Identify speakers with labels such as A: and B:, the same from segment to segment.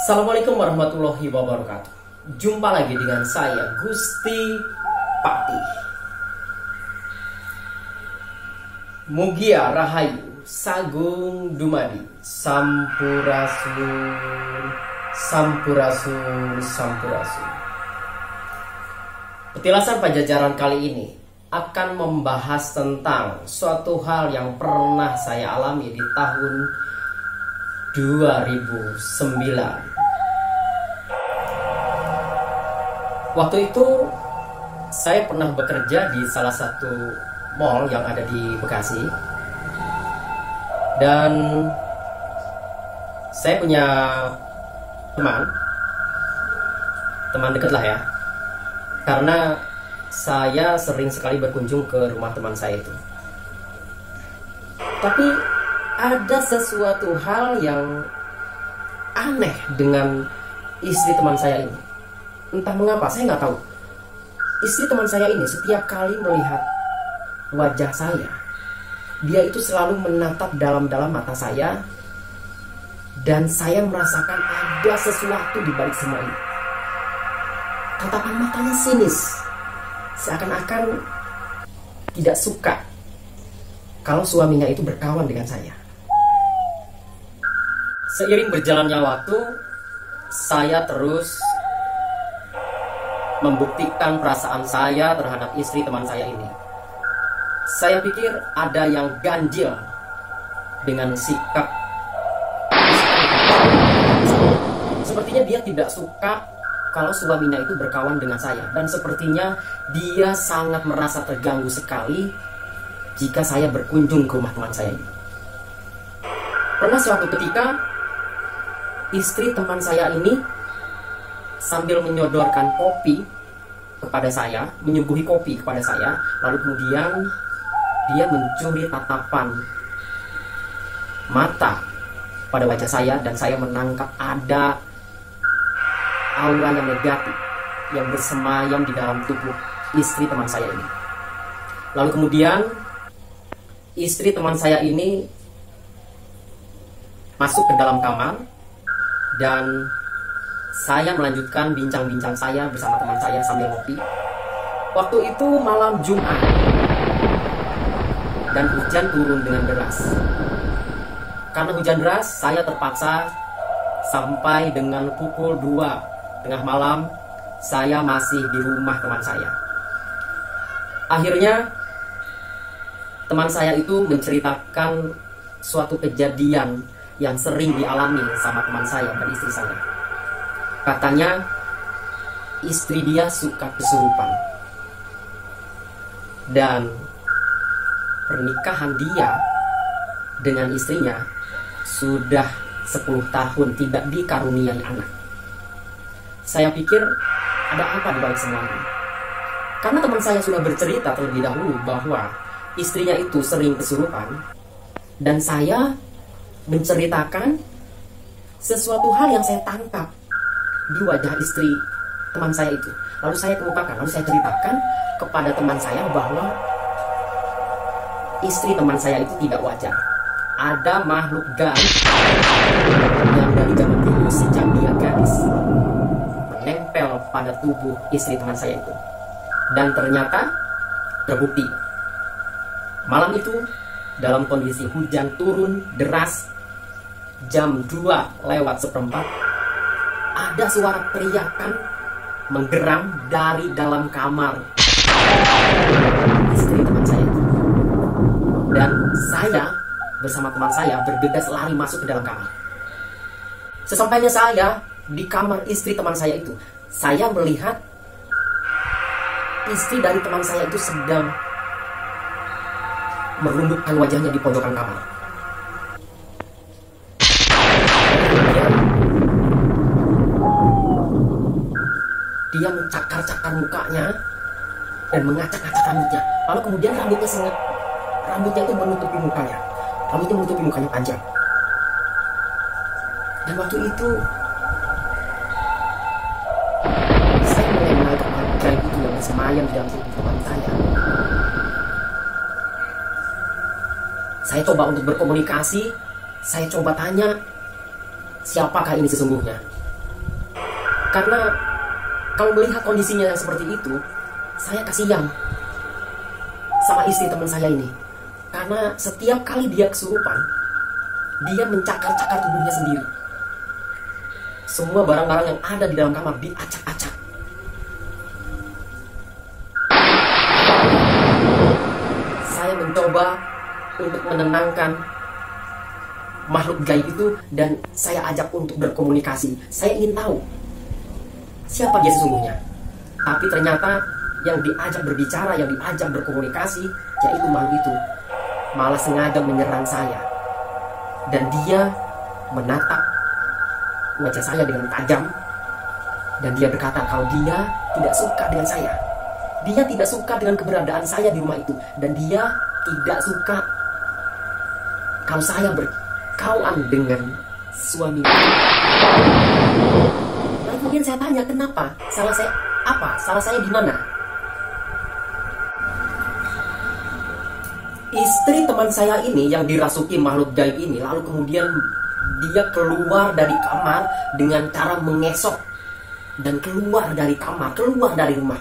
A: Assalamualaikum warahmatullahi wabarakatuh. Jumpa lagi dengan saya Gusti Pati. Mugia Rahayu Sagung Dumadi Sampurasun Sampurasun Sampurasun. Petilasan Pajajaran kali ini akan membahas tentang suatu hal yang pernah saya alami di tahun 2009. Waktu itu saya pernah bekerja di salah satu mall yang ada di Bekasi. Dan saya punya teman dekat lah ya. Karena saya sering sekali berkunjung ke rumah teman saya itu. Tapi ada sesuatu hal yang aneh dengan istri teman saya ini. Entah mengapa, saya nggak tahu. Istri teman saya ini setiap kali melihat wajah saya, dia itu selalu menatap dalam-dalam mata saya. Dan saya merasakan ada sesuatu di balik semua ini. Tatapan matanya sinis, seakan-akan tidak suka kalau suaminya itu berkawan dengan saya. Seiring berjalannya waktu, saya terus membuktikan perasaan saya terhadap istri teman saya ini. Saya pikir ada yang ganjil dengan sikap. Sepertinya dia tidak suka kalau suaminya itu berkawan dengan saya. Dan sepertinya dia sangat merasa terganggu sekali jika saya berkunjung ke rumah teman saya ini. Pernah suatu ketika, istri teman saya ini sambil menyodorkan kopi kepada saya, menyuguhi kopi kepada saya, lalu kemudian dia mencuri tatapan mata pada wajah saya, dan saya menangkap ada aura yang negatif yang bersemayam di dalam tubuh istri teman saya ini. Lalu kemudian istri teman saya ini masuk ke dalam kamar, dan saya melanjutkan bincang-bincang saya bersama teman saya sambil ngopi. Waktu itu malam Jumat, dan hujan turun dengan deras. Karena hujan deras, saya terpaksa sampai dengan pukul 2 tengah malam, saya masih di rumah teman saya. Akhirnya, teman saya itu menceritakan suatu kejadian yang sering dialami sama teman saya dan istri saya. Katanya, istri dia suka kesurupan. Dan pernikahan dia dengan istrinya sudah 10 tahun tidak dikaruniai anak. Saya pikir ada apa di balik semua ini? Karena teman saya sudah bercerita terlebih dahulu bahwa istrinya itu sering kesurupan, dan saya menceritakan sesuatu hal yang saya tangkap di wajah istri teman saya itu. Lalu saya kemukakan, lalu saya ceritakan kepada teman saya bahwa istri teman saya itu tidak wajar. Ada makhluk gaib yang dari zaman dulu sejak dia gadis menempel pada tubuh istri teman saya itu. Dan ternyata terbukti. Malam itu dalam kondisi hujan turun deras, jam 2:04, ada suara teriakan menggeram dari dalam kamar istri teman saya itu. Dan saya bersama teman saya bergegas lari masuk ke dalam kamar. Sesampainya saya di kamar istri teman saya itu, saya melihat istri dari teman saya itu sedang merundukkan wajahnya di pojokan kamar. Dia mencakar-cakar mukanya dan mengacak-acak rambutnya. Lalu kemudian rambutnya itu menutupi mukanya. Rambutnya menutupi mukanya panjang. Dan waktu itu saya mulai menangkap gaib itu yang bersemayam di dalam tubuh teman saya. Saya coba untuk berkomunikasi. Saya coba tanya, siapakah ini sesungguhnya? Karena kalau melihat kondisinya yang seperti itu, saya kasihan sama istri teman saya ini. Karena setiap kali dia kesurupan, dia mencakar-cakar tubuhnya sendiri. Semua barang-barang yang ada di dalam kamar diacak-acak. Saya mencoba untuk menenangkan makhluk gaib itu dan saya ajak untuk berkomunikasi. Saya ingin tahu siapa dia sesungguhnya. Tapi ternyata yang diajak berbicara, yang diajak berkomunikasi, yaitu makhluk itu malah sengaja menyerang saya. Dan dia menatap wajah saya dengan tajam. Dan dia berkata kalau dia tidak suka dengan saya. Dia tidak suka dengan keberadaan saya di rumah itu. Dan dia tidak suka kalau saya berkawan dengan suami. Lalu kemudian saya tanya, kenapa? Salah saya apa? Salah saya di mana? Istri teman saya ini yang dirasuki makhluk gaib ini, lalu kemudian dia keluar dari kamar dengan cara mengesok dan keluar dari kamar, keluar dari rumah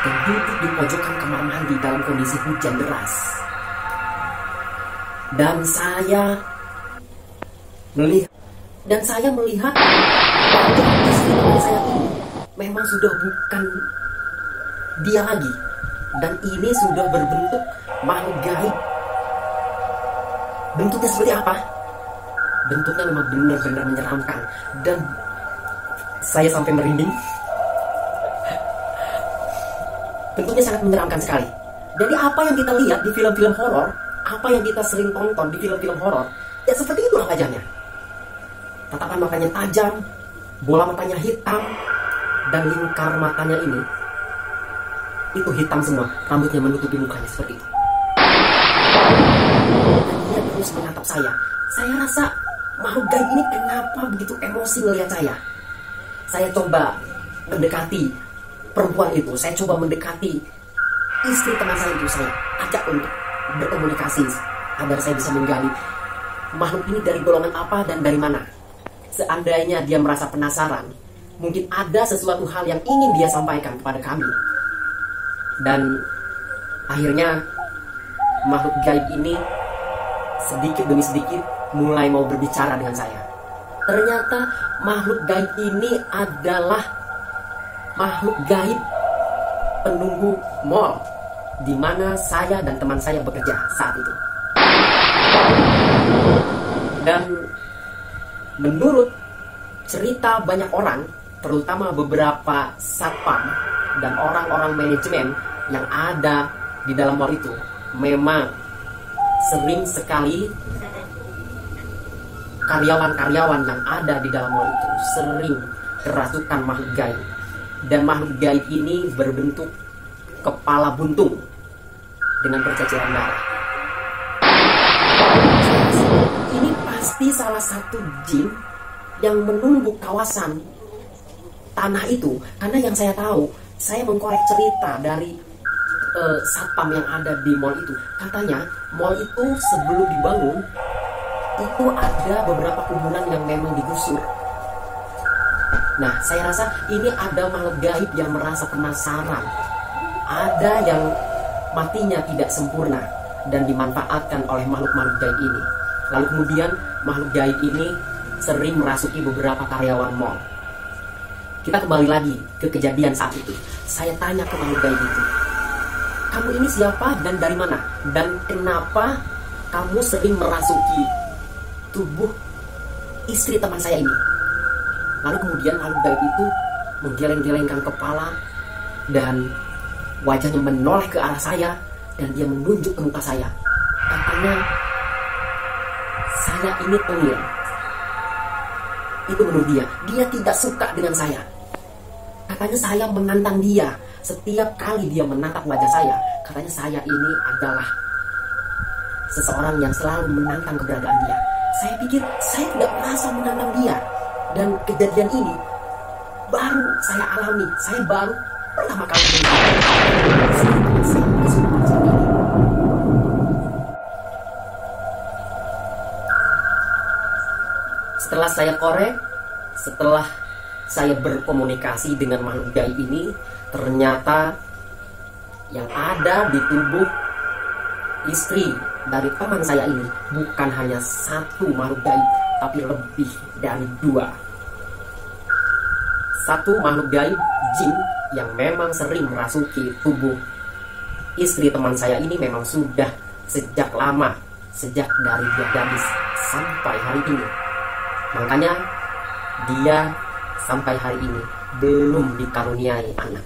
A: dan duduk di pojokan kamar mandi dalam kondisi hujan deras. Dan saya melihat wajah istri teman saya ini memang sudah bukan dia lagi. Dan ini sudah berbentuk makhluk gaib. Bentuknya seperti apa? Bentuknya memang benar-benar menyeramkan. Dan saya sampai merinding. Bentuknya sangat menyeramkan sekali. Jadi apa yang kita lihat di film-film horor, apa yang kita sering tonton di film-film horor, ya seperti itulah wajahnya. Tatapan matanya tajam, bola matanya hitam, dan lingkar matanya ini itu hitam semua, rambutnya menutupi mukanya seperti itu. Dan dia terus menatap saya. Saya rasa makhluk gaib ini kenapa begitu emosi melihat saya. Saya coba mendekati perempuan itu, saya coba mendekati istri teman saya itu, saya ajak untuk berkomunikasi agar saya bisa menggali makhluk ini dari golongan apa dan dari mana. Seandainya dia merasa penasaran, mungkin ada sesuatu hal yang ingin dia sampaikan kepada kami. Dan akhirnya makhluk gaib ini sedikit demi sedikit mulai mau berbicara dengan saya. Ternyata makhluk gaib ini adalah makhluk gaib penunggu mall di mana saya dan teman saya bekerja saat itu. Dan menurut cerita banyak orang, terutama beberapa satpam dan orang-orang manajemen yang ada di dalam mall itu, memang sering sekali karyawan-karyawan yang ada di dalam mall itu sering kerasukan makhluk gaib. Dan makhluk gaib ini berbentuk kepala buntung dengan berceceran darah. Ini pasti salah satu jin yang menumbuk kawasan tanah itu. Karena yang saya tahu, saya mengkorek cerita dari satpam yang ada di mall itu. Katanya mall itu sebelum dibangun itu ada beberapa kuburan yang memang digusur. Nah, saya rasa ini ada makhluk gaib yang merasa penasaran. Ada yang matinya tidak sempurna dan dimanfaatkan oleh makhluk-makhluk gaib ini. Lalu kemudian makhluk gaib ini sering merasuki beberapa karyawan mall. Kita kembali lagi ke kejadian saat itu. Saya tanya ke makhluk gaib itu, kamu ini siapa dan dari mana? Dan kenapa kamu sering merasuki tubuh istri teman saya ini? Lalu kemudian makhluk gaib itu menggeleng-gelengkan kepala dan wajahnya menoleh ke arah saya dan dia menunjuk ke muka saya. Katanya, saya ini tengil. Itu menurut dia tidak suka dengan saya. Katanya saya menantang dia. Setiap kali dia menatap wajah saya, katanya saya ini adalah seseorang yang selalu menantang keberadaan dia. Saya pikir saya tidak merasa menantang dia. Dan kejadian ini baru saya alami. Saya baru pertama kali Setelah saya korek, setelah saya berkomunikasi dengan makhluk gaib ini, ternyata yang ada di tubuh istri dari teman saya ini bukan hanya satu makhluk gaib, tapi lebih dari 2. Satu makhluk gaib jin yang memang sering merasuki tubuh istri teman saya ini memang sudah sejak lama, sejak dari dia gadis sampai hari ini. Makanya dia sampai hari ini belum dikaruniai anak.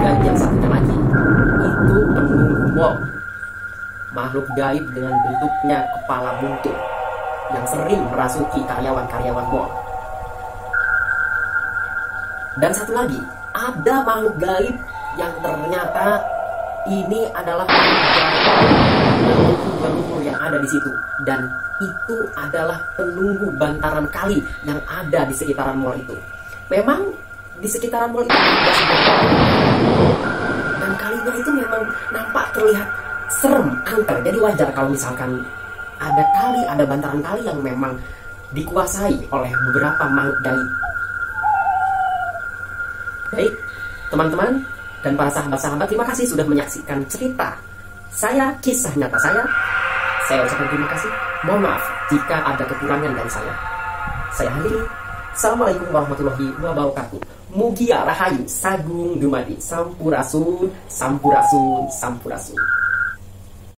A: Dan yang satunya lagi itu penunggu mall, makhluk gaib dengan bentuknya kepala buntung yang sering merasuki karyawan-karyawan mall. Dan satu lagi, ada makhluk gaib yang ternyata ini adalah leluhur yang ada di situ, dan itu adalah penunggu bantaran kali yang ada di sekitaran mall itu. Memang di sekitaran mall itu ada sebuah dan kalinya itu memang nampak terlihat serem, angker. Jadi wajar kalau misalkan ada kali, ada bantaran kali yang memang dikuasai oleh beberapa makhluk gaib. Baik, teman-teman dan para sahabat-sahabat, terima kasih sudah menyaksikan cerita saya, kisah nyata saya. Saya ucapkan terima kasih. Mohon maaf jika ada kekurangan dari saya. Saya akhiri. Assalamualaikum warahmatullahi wabarakatuh. Mugia rahayu sagung dumadi. Sampurasun, sampurasun, sampurasun.